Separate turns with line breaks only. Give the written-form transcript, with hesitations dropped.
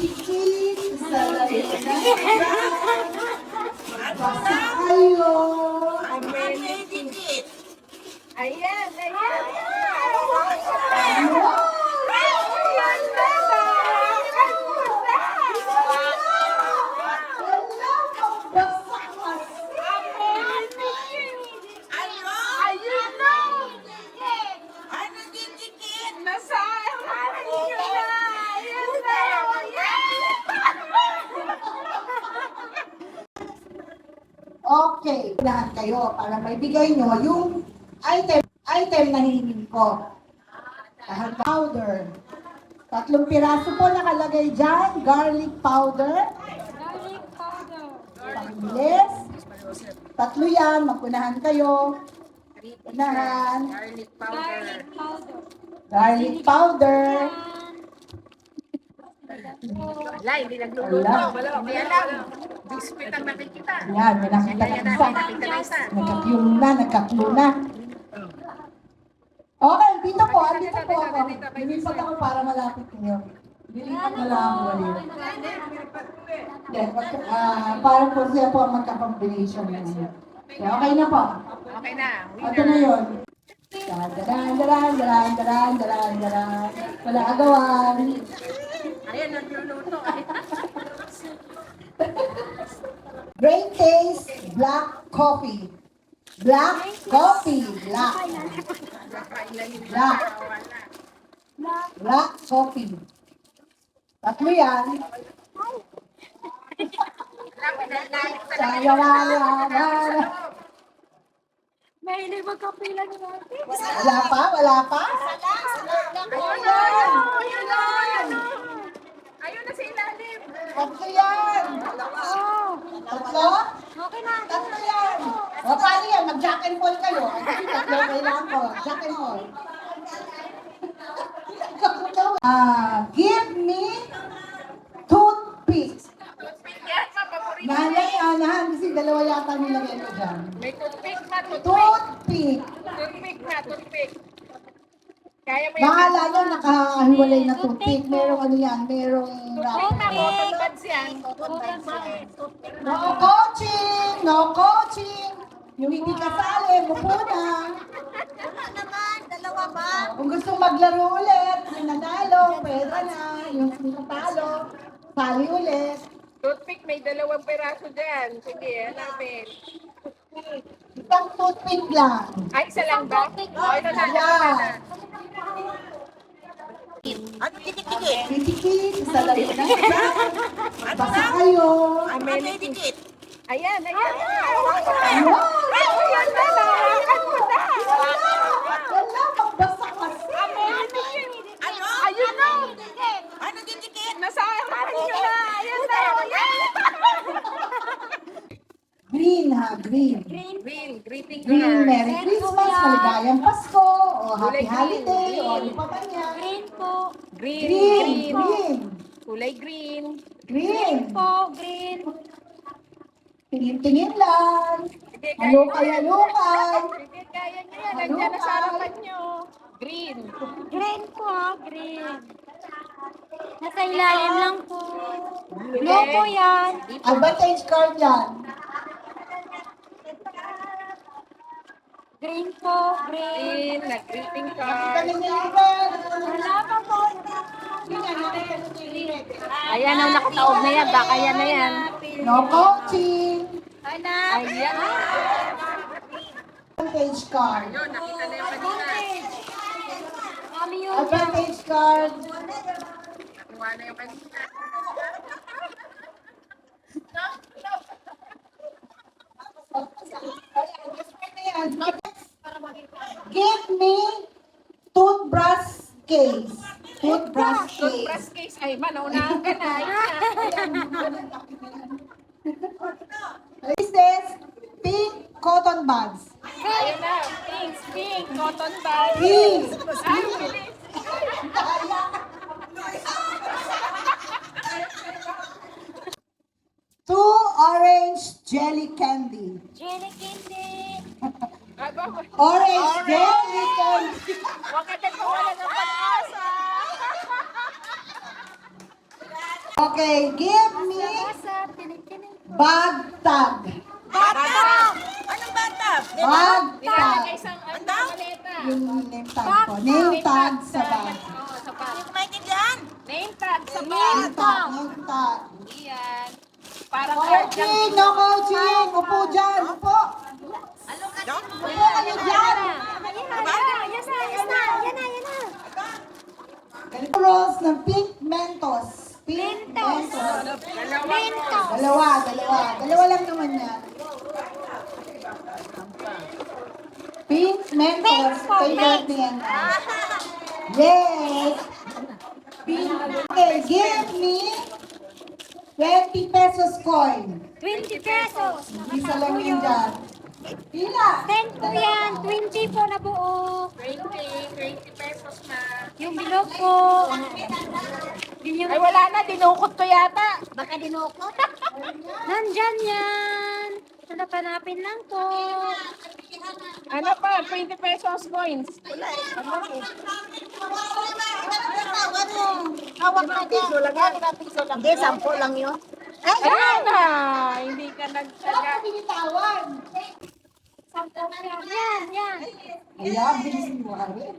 Chicken sa basta kayo.
Ayan, ayan.
Okay, lahat kayo para maibigay nyo yung item na hihingin ko. Dahil powder. 3 piraso po nakalagay dyan. Garlic powder. Pangbilis. 3 yan. Magpunahan kayo. Punahan. Garlic powder.
Wala, hindi nagluluto. Wala, may alam. Bispit ang nakikita.
Yan, may nakita na isa. Nagka-clue na. Okay, dito po. Andito po ako. Lumipat ako para malapit niyo. Dilipat na lang ako ulit. Para po siya po ang magka-combination na niya. Okay na po.
Okay na.
Ito na yun. Daran. Wala agawan.
Ayan, nagluluto.
Great taste, black coffee. Black coffee. Black coffee. 3 yan.
Mahilig magkapila ni natin.
Wala pa?
Ayun na sa ilalim.
3 yan. 3?
Okay na.
3 yan. O, paano yan? Mag-jack and Paul kayo. 3 kailangan ko. Jack and Paul. Give me toothpick. Nanay, anahan. Kasi 2 yata nilagay ko dyan.
May toothpick na,
Toothpick.
Toothpick. Kaya mo
Bahala yan, nakahiwalay na toothpick. Merong ano yan, merong wrapper.
cotton buds yan.
No coaching. Yung hindi kasali, mupo na. Kung gusto maglaro ulit, yung nanalo, pwede na. Yung natalo, sali ulit.
Toothpick, may 2 piraso dyan. Sige, hanapin.
Isang toothpick lang.
Ay, isa lang ba? Ito na.
Yeah. Titikit, isa lang yun. Basta kayo.
Ayan.
Wow! Wala, magbasa kasi.
Ayun na. Nasa harapan nyo na. Ayan na.
Green ha, green.
Greeting
Green,
card.
Merry Christmas, maligayang Pasko, o Happy
Kulay green.
Holiday, o ano pa man yan.
Green.
Green.
Kulay green.
Green.
Green.
Tingin-tingin lang.
Sige,
Halukay.
Sige, kaya nyo yan. Nandiyan na sa harapan nyo. Green.
Green po, green. Nasa ilalim lang po. Blue po yan.
Advantage card yan.
Green po, green.
Green. Nag-greeting
Kami
card.
nilipan.
Wala pa po.
Ayan ang nakataob na yan. Baka yan na yan.
No coaching.
Anak.
Ayan.
Advantage card.
Yun, nakita na yung kanina.
Kami yun.
Advantage card.
Nakuha na yung kanina.
Give me toothbrush case. Toothbrush case.
Toothbrush case. Ay, manaunahan ka na. Ayan na.
Is this pink cotton buds?
Ayun na. Pink. Cotton bag.
Pink.
Ay, bilis.
Two orange jelly candy.
Jelly candy.
Orange jelly candy.
Huwag ka din mawala ng pag-asa.
Okay, give me
Basa, tinig-tinig.
bag tag.
Bata!
Anong bata?
Bag tag.
Nilalagay sa maleta.
Yung name tag po. Name tag sa bag.
Oo, sa bag.
Hindi ko maintindihan.
Name tag sa
Name
bag.
tag. Name tag.
Yan. Parang card lang.
Coaching! No coaching! Upo dyan! Upo! Upo kayo dyan!
Yan na.
Ganito rules ng Pink Mentos.
Mentos. Mentos.
Dalawa. Dalawa lang naman yan. Pink Mentos.
Pink for
Favorite
pink.
niyan. Yes! Pink. Okay, give me 20 pesos coin.
20 pesos.
Isa lang yun dyan. Pila?
10 po yan. 20 po na buo.
20 pesos na.
Yung bilog po. Yun yung...
Ay, wala na. Dinukot ko yata.
Baka dinukot. Nandyan yan. Hanap-hanapin lang po.
Ano pa? 20 pesos coins.
Hawak natin. Hindi, 10 lang yun.
Ayan na. Hindi ka nagsaga.
Binitawan.
Yan.
Ayan, bilis mo. Okay.